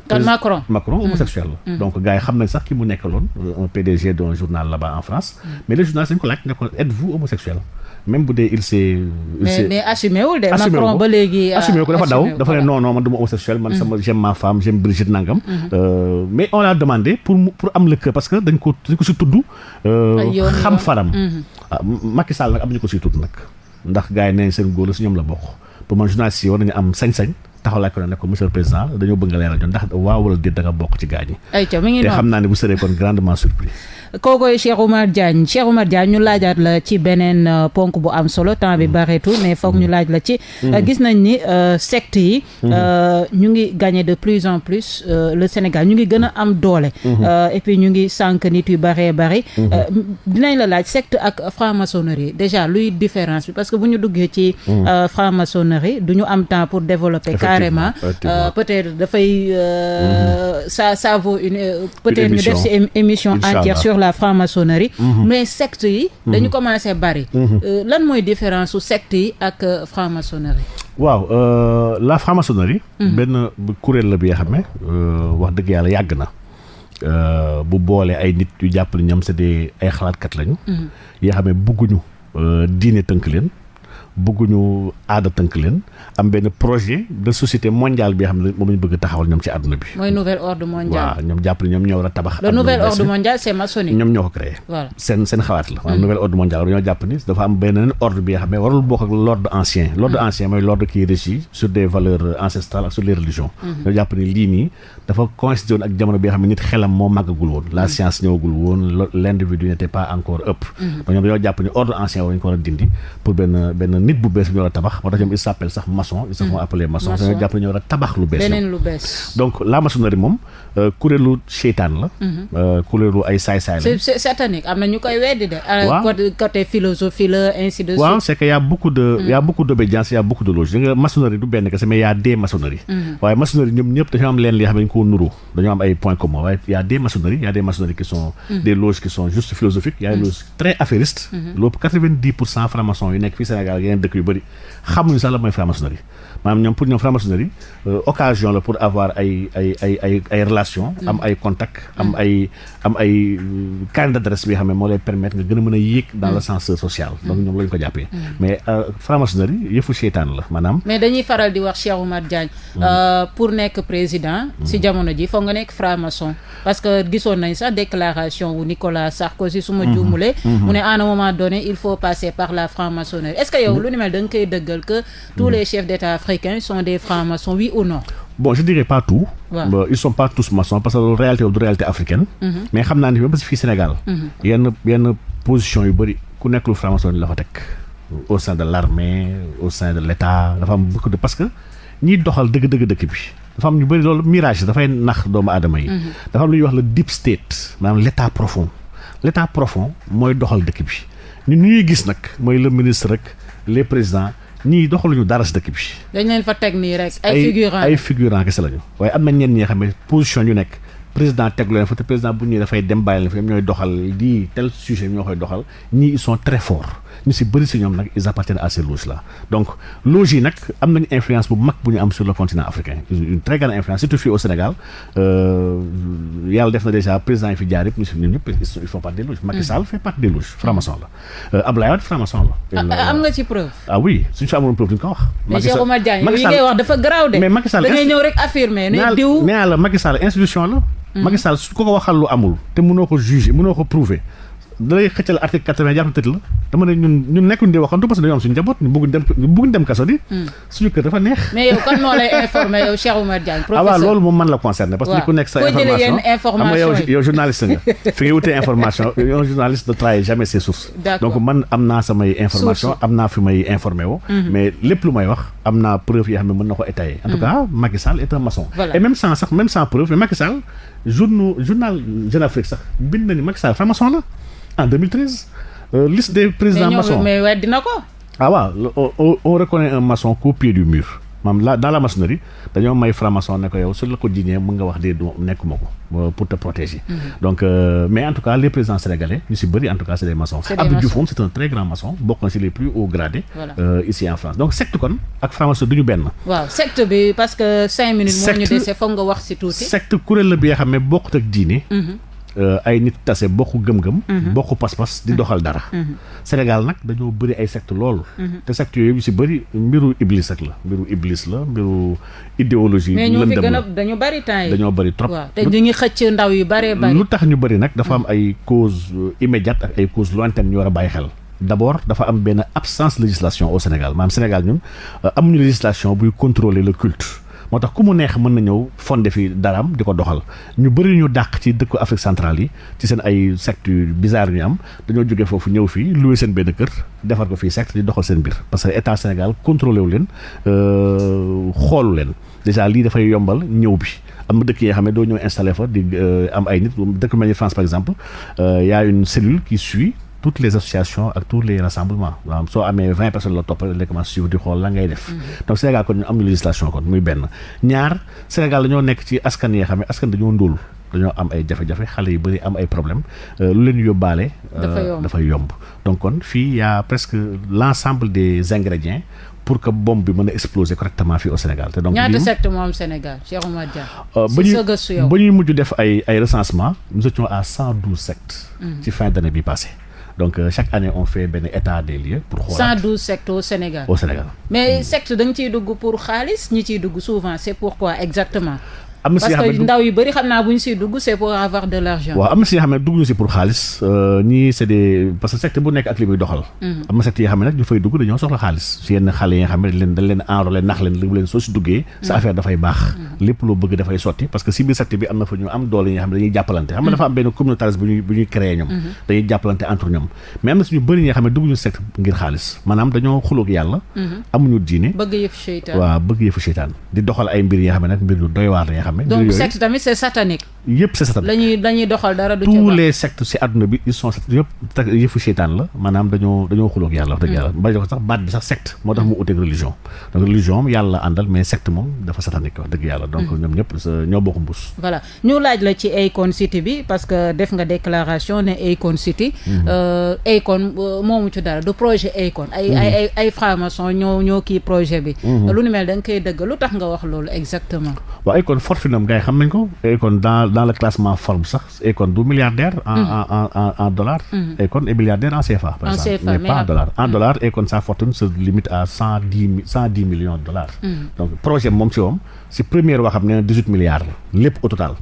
S4: kon
S3: Macron homosexuel la. donc gars yi xam nañ sax ki mu nekkaloon un PDG d'un journal là-bas en France. mais les journalistes dañ ko laaj ne ko êtes-vous homosexuel même bu dee il s'est
S4: mais assumé wul de Macron ba léegi.
S3: assumé ko dafa daw dafa ne non man du ma homosexuel man j'aime ma femme j'aime Brigitte Nangam. mais on l'a demandé pour am le cœur parce que dañ ko si tudd. xam faram. Macky Sall nag am ñu ko si tudd nag. ndax gars yi nee seen góor la si ñoom la bokk pour man journaliste yi war nañu am sañ-sañ taxaw laaj ko ne ko monsieur le président dañoo bëgg nga leeral ñoon ndax waaw wala déet da nga bokk ci gars yi.
S4: ayca mi ngi noonu
S3: te xam naa ne bu sëree kon grandement surpris.
S4: kookoy Cheikh Oumar Diagne ñu laajaat la ci beneen ponk bu am solo temps bi bareetul mais foog ñu laaj la ci gis nañ ni secte yi ñu ngi gagner de plus en plus le Sénégal ñu ngi gën a am doole et puis ñu ngi sànq nit yu baree bari dinañ la laaj secte ak franc-maçonnerie déjà luy différence bi parce que bu ñu duggee ci franc-maçonnerie du ñu am temps pour développer carrément peut-être dafay ça vaut peut-être ñu def ci émission entière sur la franc-maçonnerie mais secte yi dañu commencé bari lan mooy différence su secte yi ak franc-maçonnerie
S3: waaw la franc-maçonnerie benn kuréel la bi nga xam ne wax dëgg yàlla yàgg na bu boole ay nit yu jàpp ne ñoom c'est des ay xalaatkat lañu yoo xam ne bëgguñu diine tënk leen bëgguñu aada tënk leen am benn projet de société mondiale bi nga xam ne moom lañu bëgg taxawal ñoom ci àdduna bi.
S4: mooy nouvel ordre mondial.
S3: waaw ñoom jàpp ne ñoom ñoo war a tabax.
S4: le nouvel ordre mondial c'est maçonnique.
S3: ñoom ñoo ko créé. voilà seen xalaat la. maanaam nouvel ordre mondial dañoo jàpp ni dafa am benn ordre bi nga xam ne warul bokk ak l'ordre ancien. l'ordre ancien mooy l'ordre qui est régi sur des valeurs ancestrales ak sur les religions. ñoo jàpp ni lii nii dafa coïncider woon ak jamono bi nga xam ne nit xelam moo màggagul woon. la science ñëwagul woon l'individu n'était pas encore ëpp. donc ñoom dañoo jàpp ni ordre ancien war nañu ko war a dindi pour benn nit bu bees bi ñu war a tabax moo tax ñoom ils s'appellent sax maçon ils se font appeler maçon dañoo jàpp ne ñoo war a tabax lu bees
S4: beneen lu bees
S3: donc la maçonnerie moom kuréelu seytaan la kuréelu ay saay-saay la
S4: c'est satanique am na ñu koy weddi de côté philosophie la ainsi de suite
S3: waaw c'est que y a beaucoup d'obédience y a beaucoup de logique nga maçonnerie du benn kese mais y a des maçonneries waaye maçonnerie ñoom ñëpp dañoo am leen li xam ne dañu koo nuru dañoo am ay points communs waaye y a des maçonneries qui sont des loges qui sont juste philosophiques y a des loges très affairistes loolu 90% francs-maçons yu nekk fii Sénégal yeneen dëkk yu bëri xamuñu sax la mooy franc-maçonnerie maanaam ñoom pour ñoom franc-maçonnerie occasion la pour avoir ay relations am ay contacts am ay carnet d'adresse bi nga xam ne moo lay permettre nga gën a mën a yéeg dans l'ascenseur social donc ñoom lañu ko jàppee mais franc-maçonnerie yëfu seytaan la maanaam
S4: mais dañuy faral di wax Cheikh Oumar Diagne pour nekk président si jamono ji foog nga nekk franc-maçon parce que gisoon nañ sax déclaration wu Nicolas Sarkozy su ma juumulee mu ne à un moment donné il faut passer par la franc-maçonnerie est-ce que yow lu ni mel da nga koy dëggal que tous les chefs d'État africains sont des francs-maçons oui ou non
S3: bon je dirais pas tout ils sont pas tous maçons parce que réalité du réalité africaine mais xam naa ni même fii Sénégal yenn position yu bëri ku nekk lu franc-maçon la fa teg au sein de l'armée au sein de l'État dafa am beaucoup de parce que ñiy doxal dëgg dëkk bi dafa am ñu bëri loolu mirage dafay nax doomu aadama yi dafa am lu ñuy wax le deep state maanaam l'état profond mooy doxal dëkk bi ñun ñuy gis nag mooy le ministre rek les présidents ñii doxaluñu dara si dëkk bi.
S4: dañ leen fa teg nii rek ay figurants
S3: kese lañu waaye am na ñenn ñi nga xam ne position yu nekk président teg leen fa te président bu ñëwee dafay dem bàyyi leen fa ñooy doxal di tel sujet ñoo koy doxal ñii ils sont très forts ñu si bëri si ñoom nag ils appartiennent à ces loges là donc loges yi nag am nañu influence bu mag bu ñu am sur le continent africain une très grande influence surtout fii au Sénégal yàlla def na déjà président yi fi jaar yëpp ñun ñëpp ils font partie des loges. Macky Sall fait partie des loges franc-maçon la Abdoulaye Wade franc-maçon la.
S4: am nga ci preuve.
S3: ah oui suñu fi amoon preuve duñ ko wax.
S4: mais Cheikh Oumar Diagne yi ngay wax dafa garaaw de.
S3: mais Macky Sall
S4: da ngay ñëw rek affirmer ne diw.
S3: nee la Macky Sall institution la. Macky Sall su ko waxal lu amul te mënoo ko juger mënoo ko prouver da lay xëccal article 80 jàpp tëj la dama ne ñun nekkuñ di waxantu parce que dañoo am suñu njaboot ñu bëgg dem kaso di suñu kër dafa neex.
S4: mais yow kan moo lay informer yow Cheikh Oumar Diagne professeur.
S3: waaw loolu moom man la concerné parce que ni ku nekk sa information xam nga yow journaliste nga fi ngay wutee information yow journaliste ne trahit jamais ses sources. donc man am naa samay information am naa fi may informé woo mais lépp lu may wax am naa preuve yoo xam ne mën na ko étayer. en tout cas Macky Sall est un maçon. et même sans preuve mais Macky Sall journal Jeune Afrique sax bind na ni Macky Sall franc-maçon la en 2013 liste des présidents maçons
S4: mais weddi na ko.
S3: ah waaw on reconnaît un maçon qu'au pied du mur maanaam dans la maçonnerie dañoo may franc-maçon ne ko yow su la ko jiiñee mën nga wax de nekkuma ko pour te protéger. donc mais en tout cas les présidents sénégalais ñu si bëri en tout cas c'est des maçons. Abdou Diouf moom c'est un très grand maçon bokk na si les plus hauts gradés. ici en France donc secte kon ak franc-maçon du ñu benn.
S4: waaw secte bi parce que 5 minutes. moo ñu dese foog nga wax si tuuti.
S3: secte kuréel la bi nga xam ne bokkut ak diine. ay nit tase bokku gëm-gëm bokku pas-pas di doxal dara Sénégal nag dañoo bëri ay secte loolu te secte yooyu si bëri mbiru iblis ak la mbiru idéologie
S4: mais ñoo fi gën a dañu bëri temps yi
S3: dañoo bëri trop
S4: waaw te ñu ngi xëcc ndaw yu bëree bëri
S3: lu tax ñu bëri nag dafa am ay causes immédiates ak ay causes lointaines ñu war a bàyyi xel d'abord dafa am benn absence législation au Sénégal maanaam Sénégal ñun amuñu législation buy contrôler le culte moo tax ku mu neex mën na ñëw fondé fi daraam di ko doxal ñu bëri ñu dàq ci dëkku Afrique centrale yi ci seen ay sectes yu bizarre ñu am dañoo jógee foofu ñëw fii loué seen benn kër defar ko fii secte di doxal seen mbir parce que état Sénégal contrôlé wu leen xoolu leen déjà lii dafay yombal ñëw bi am na dëkk yi nga xam ne doo ñëw installé fa di am ay nit dëkk mel ni France par exemple y a une cellule qui suit toutes les associations ak tous les rassemblements waaw soo amee 20 personnes la topp rek commencé suivre di xool la ngay def donc Sénégal kon ñu am ñu législation kon muy benn ñaar Sénégal dañoo nekk ci askan yi nga xam ne askan dañoo ndóol dañoo am ay jafe-jafe xale yu bëri am ay problème lu leen yóbbaale dafay yomb donc kon fii y a presque l'ensemble des ingrédients pour que bombe bi mën a exploser correctement fii au Sénégal te donc
S4: ñaata secte moo am Sénégal Cheikh Oumar Dia
S3: ba ñuy mujj def ay recensement nous étions à 112 sectes ci fin d'année bi passé donc chaque année on fait benn état des lieux pour xoolaat
S4: 112 sectes au Sénégal mais secte da nga ciy dugg pour xaalis ñi ciy dugg souvent c'est pourquoi exactement parce que ndaw yu bëri xam naa bu ñu siy dugg c'est pour avoir de l'argent.
S3: waaw am na si yoo xam ne dugg ñu si pour xaalis ñii c'est des parce que secte bu nekk ak li muy doxal. am na secte yoo xam ne nag ñu fay dugg dañoo soxla xaalis si yenn xale yi nga xam ne dañ leen enrôler nax leen soo si duggee sa affaire dafay baax lépp loo bëgg dafay sotti parce que si biir secte bi am na fa ñu am doole yi nga xam ne dañuy jàppalante xam nga dafa am benn communautarisme bu ñuy créer ñoom dañuy jàppalante entre ñoom mais am na suñu bëri ñi nga xam ne dugg ñu secte ngir xaalis maanaam dañoo xuloog yàlla amuñu diine bëgg yëfu seytaan di doxal ay mbir yi nga xam ne nag mbir yu doy waar la nga
S4: donc secte tamit c'est satanique.
S3: yëpp c'est satanique
S4: dañuy doxal dara du
S3: tous les sectes ci àdduna bi ils sont yëpp yëfu seytaan la maanaam dañoo xuloog yàlla wax dëgg yàlla mbay ko sax baat bi sax secte moo tax mu uteeg religion donc religion moom yàlla àndal mais secte moom dafa satanique wax dëgg yàlla donc ñoom ñëpp ñoo bokk mbuus.
S4: voilà ñu laaj la ci Akon City bi parce que def nga déclaration ne Akon City Akon moomu ci dara du projet Akon ay franc-maçon ñoo kii projet bi lu ni mel da nga koy dëgg lu tax nga wax loolu exactement.
S3: waaw Akon fortunam gars yi xam nañ ko Akon dans le classement Forbes sax Akon du milliardaire en dollars Akon est milliardaire en CFA par exemple mais pas en dollars en dollars Akon sa fortune se limite à 110 millions de dollars donc projet moom ci moom si première waa xam ne 18 milliards la lépp au total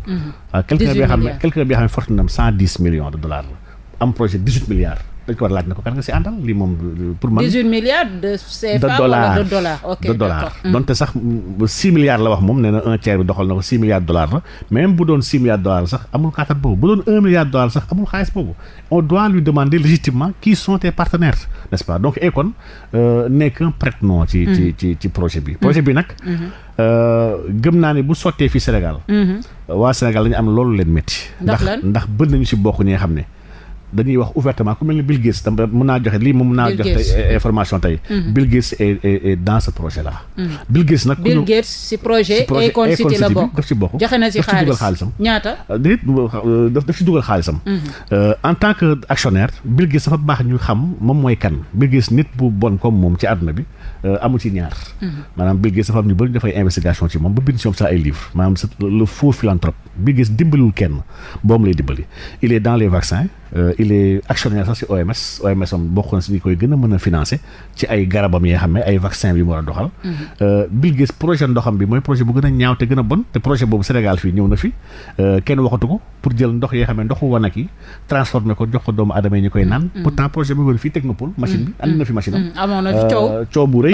S3: quelqu'un bi xam ne fortune am 110 millions de dollars la am projet 18 milliards dañ ko war a laaj ne ko kan nga si àndal lii moom pour man
S4: 18 milliards de CFA wala de dollars ok
S3: de dollars donte sax 6 milliards la wax moom nee na un tiers bi doxal na ko 6 milliards de dollars la même bu doon 6 milliards de dollars sax amul kàttan boobu bu doon 1 milliard de dollars sax amul xaalis boobu on doit lui demander légitimement qui sont tes partenaires n'est-ce pas donc Akon n'est qu'un prête-nom ci projet bi bi nag gëm naa ne bu sottee fii Sénégal waa Sénégal dañu am loolu leen métti ndax bëri nañu si bokk ñi nga xam ne dañuy wax ouvertement ku mel ni Bill Gates tam mën naa joxe lii moom mën naa joxe information tey Bill Gates est dans ce projet là Bill Gates nag
S4: Bill Gates si projet Akon City la bokk
S3: daf ci bokk
S4: joxe na si xaalisam ñaata
S3: daf ci dugal xaalisam en tant que actionnaire Bill Gates dafa baax ñu xam moom mooy kan Bill Gates nit bu bon comme moom ci àdduna bi amu ci ñaar maanaam Bill Gates dafa am ñu bëri dafay investigation ci moom ba bind si moom sax ay livres maanaam c'est le faux philanthrope Bill Gates dimbalul kenn boom lay dimbali il est dans les vaccins il est actionnaire sax ci OMS am bokk na si ñi koy gën a mën a financer ci ay garabam yi nga xam ne ay vaccin bi mu war a doxal Bill Gates projet ndoxam bi mooy projet bu gën a ñaaw te gën a bon te projet boobu Sénégal fii ñëw na fi kenn waxatu ko pour jël ndox yi xam ne ndoxu wanak yi transformé ko jox ko doomu aadama yi ñu koy naan pourtant projet bi wër fii Technopole machine bi andi na fi machine am
S4: amoon na fi
S3: coow bu rëy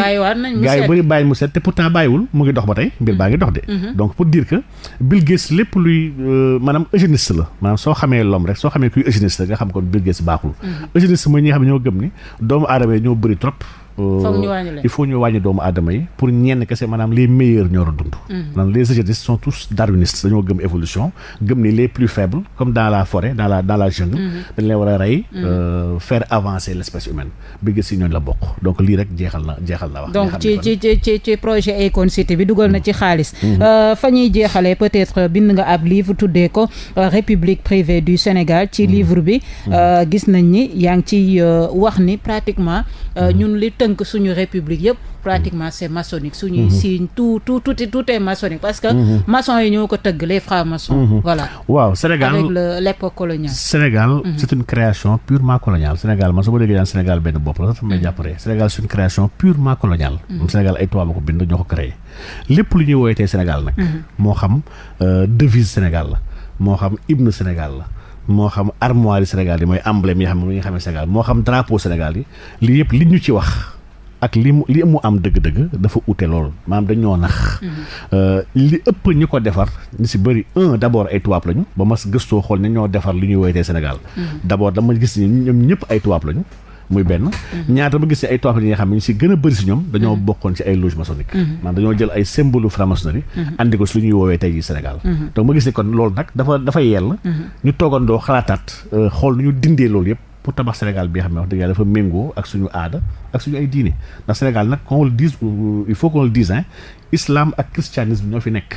S3: gars yi bëri bàyyi mu set te pourtant bàyyiwul mu ngi dox ba tey mbir baa ngi dox de donc pour dire que Bill Gates lépp luy maanaam eugéniste la maanaam soo xamee l'homme rek soo xamee kuy eugéniste nga xam kon Bill Gates baaxul eugéniste mooy ñi nga xam ne ñoo gëm ni doomu aadama yi ñoo bëri trop il faut ñu wàññi doomu aadama yi pour ñenn kese maanaam les meilleurs ñoo war a dund maanaam les eugénistes sont tous darwinistes dañoo gëm évolution gëm ni les plus faibles comme dans la forêt dans la jungle dañ leen war a rey faire avancer l'espèce humaine bi gis si ñooñu la bokk donc lii rek jeexal na wax
S4: donc ci projet Akon City bi dugal na ci xaalis fa ñuy jeexalee peut-être bind nga ab livre tuddee ko République privée du Sénégal ci livre bi gis nañ ni yaa ngi ci wax ni pratiquement ñun li tënk suñu république yëpp pratiquement c'est maçonnique suñuy signe tout est maçonnique parce que maçons yi ñoo ko tëgg les francs-maçons voilà
S3: waaw Sénégal
S4: avec l'époque coloniale
S3: Sénégal c'est une création purement coloniale Sénégal man su ma déggee daan Sénégal benn bopp la sax may jàppare Sénégal c'est une création purement coloniale Sénégal ay tubaab ko bind ñoo ko créé lépp lu ñuy woowee tey Sénégal nag moo xam devise Sénégal la moo xam hymne Sénégal la moo xam armoire yi Sénégal yi mooy emblème yi xam ne nga xamee Sénégal moo xam drapeau Sénégal yi lii yëpp li ñu ci wax ak li mu am dëgg-dëgg dafa ute lool maanaam dañoo nax. li ëpp ñi ko defar ñu si bëri d'abord ay tubaab lañu ba mas gëstoo xool ne ñoo defar li ñuy woytee Sénégal. d'abord dama gis ni ñoom ñëpp ay tubaab lañu. muy benn ñaar dama gis ay tubaab yi nga xam ne ñu si gën a bëri si ñoom dañoo bokkoon ci ay loge maçonnique maanaam dañoo jël ay symbole franc-maçonnerie andi ko si lu ñuy woowee tey ji Sénégal donc ma gis ne kon loolu nag dafa yell ñu toogandoo xalaataat xool nu ñu dindee loolu yëpp pour tabax Sénégal bi nga xam ne wax dëgg yàlla dafa méngoo ak suñu aada ak suñu ay diine ndax Sénégal nag qu'on le dise il faut qu'on le dise islam ak christianisme ñoo fi nekk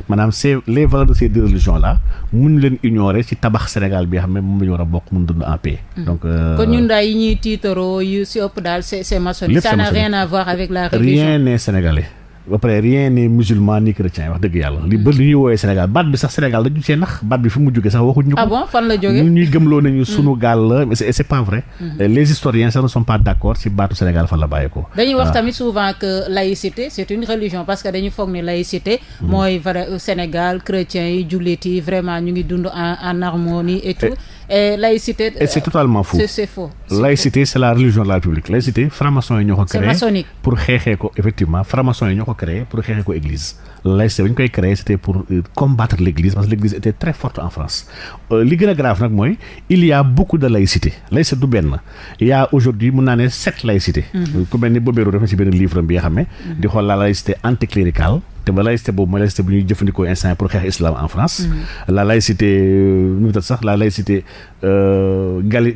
S3: maanaam c'est les valeurs de ces deux religions là mun leen ignorer ci tabax Sénégal bi nga xam ne moom la ñu war a bokk mun dund en paix. donc
S4: kon ñun daal yi ñuy tiitaroo yu si ëpp daal c'est maçonnique. Ça n'a rien à voir avec la religion.
S3: Rien n'est sénégalais. ba pare rien n'est musulman ni chrétien wax dëgg yàlla li bëri li ñuy woowee Sénégal baat bi sax Sénégal dañu see nax baat bi fi mu jógee sax waxuñu ko.
S4: Ah bon fan la jógee
S3: ñun ñuy gëmloo nañu sunu gaal la mais c'est pas vrai. Les historiens sax ne sont pas d'accord ci baatu Sénégal fan la bàyyeekoo.
S4: dañuy wax tamit souvent que laïcité c'est une religion parce que dañu foog ni laïcité. mooy vrai Sénégal chrétiens yi jullit yi vraiment ñu ngi dund en harmonie et tout. Et laïcité.
S3: Et c'est totalement faux.
S4: C'est faux.
S3: Laïcité c'est la religion de la République. Laïcité franc-maçon yi ñoo ko créé.
S4: C'est maçonnique.
S3: Pour xeexee ko effectivement franc-maçon yi ñoo ko créé pour xeexee ko église. Laïcité bu ñu koy créé c'était pour combattre l'église parce que l'église était très forte en France. li gën a grave nag mooy il y a beaucoup de laïcité. Laïcité du benn il y a aujourd'hui mun naa ne 7 laïcités. ku mel ni Bobéro def na ci benn livre bi nga xam ne. di xool la laïcité anticléricale. te ba laïcité boobu mooy laïcité bu ñuy jëfandikoo instant pour xeex islam en France. la laïcité nu mu sax la laïcité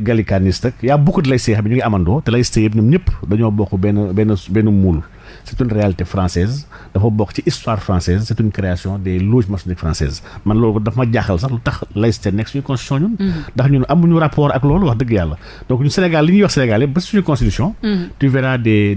S3: gallicaniste ak y a beaucoup de laïcité yoo xam ne ñu ngi amandoo te laïcité yëpp ñoom ñëpp dañoo bokk benn muul. C'est une réalité française dafa bokk ci histoire française c'est une création des loges maçonniques françaises man loolu dafa ma jaaxal sax lu tax laïcité nekk suñu constitution ñun. ndax ñun amuñu rapport ak loolu wax dëgg yàlla donc ñun Sénégal li ñuy wax Sénégal yëpp ba suñu constitution. tu verras des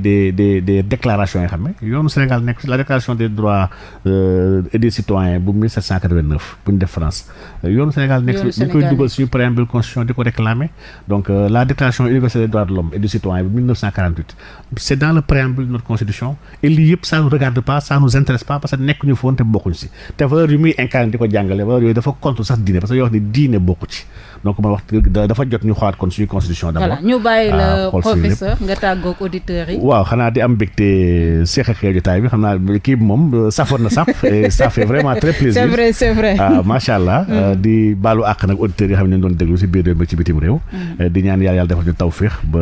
S3: déclarations yoo xam ne yoonu Sénégal nekk la déclaration des droits et des citoyens bu 1789 bu ñu def France yoonu Sénégal nekk ñu koy dugal suñu préambule constitution di ko réclamer donc la déclaration universelle des droits de l'homme et du citoyen bu 1948 c'est dans le préambule de notre constitution. Et lii yëpp ça nous regarde pas ça nous intéresse pas parce que nekkuñu foon te bokkuñ si te valeur yu muy incarné di ko jàngale valeur yooyu dafa contre sax diine parce que yoo wax ni diine bokku ci donc ma wax dafa jot ñu xoolaat kon suñu constitution d'abord.
S4: voilà ñu bàyyi la professeur nga tàggoog auditeurs yi.
S3: waaw xanaa di am mbégte seex ak jotaay bi xam naa kii bi moom safoon na sàpp et ça fait vraiment très plaisir.
S4: c'est vrai.
S3: macha allah. di baalu àq nag auditeurs yi xam ne ñu doon déglu si biir réew mi ci bitim réew. di ñaan yàlla defal ñu tawféex ba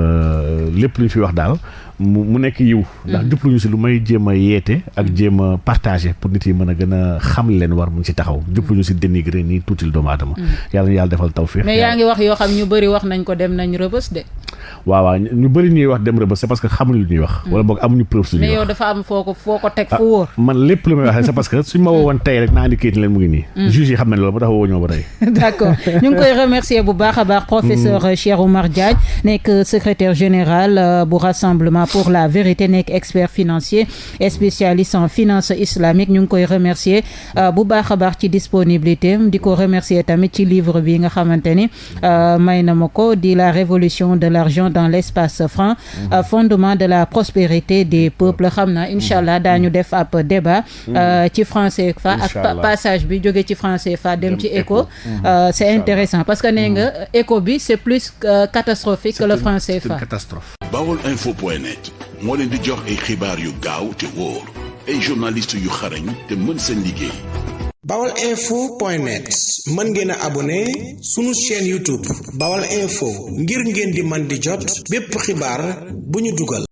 S3: lépp lu ñu fi wax daal. mu nekk yiw ndax jubluñu si lu may jéem a yeete ak jéem a partager pour nit yi mën a gën a xam leen war mu ngi si taxaw jubluñu si dénigrer nii tuutil doomu aadama yàlla na yàlla defal tawfiq
S4: mais yaa ngi wax yoo xam ñu bëri wax nañ ko dem nañ rëbës de
S3: waaw ñu bëri ñuy wax dem rëbës c'est parce que xamuñu lu ñuy wax wala boog amuñu preuve suñuy wax
S4: mais yow dafa am foo ko teg fu wóor
S3: man lépp lu may wax c'est parce que suñ ma woowoon tey rek naa andi kayit leen mu ngi nii juge yi xam nañ loolu ba tax woo ñoo ba tey
S4: d'accord ñu ngi koy remercier bu baax a baax professeur Cheikh Oumar Diagne nekk secrétaire général bu Rassemblement pour la vérité nekk expert financier et spécialiste en finance islamique ñu ngi koy remercier bu baax a baax ci disponibilité di ko remercier tamit ci livre bi nga xamante ni may na ma ko di la révolution de l'argent dans l'espace franc fondement de la prospérité des peuples xam naa incha allah daañu def ab débat ci franc CFA ak passage bi jóge ci franc CFA dem ci éco c'est intéressant parce que nee nga éco bi c'est plus catastrophique que le franc CFA.
S3: c'est une catastrophe.
S1: Baolinfo.net moo leen di jox ay xibaar yu gaaw te wóor ay journalistes yu xarañ te mën seen liggéey.
S2: Baolinfo.net mën ngeen a abonné sunu chaîne YouTube Baol Info ngir ngeen di man di jot bépp xibaar bu ñu dugal.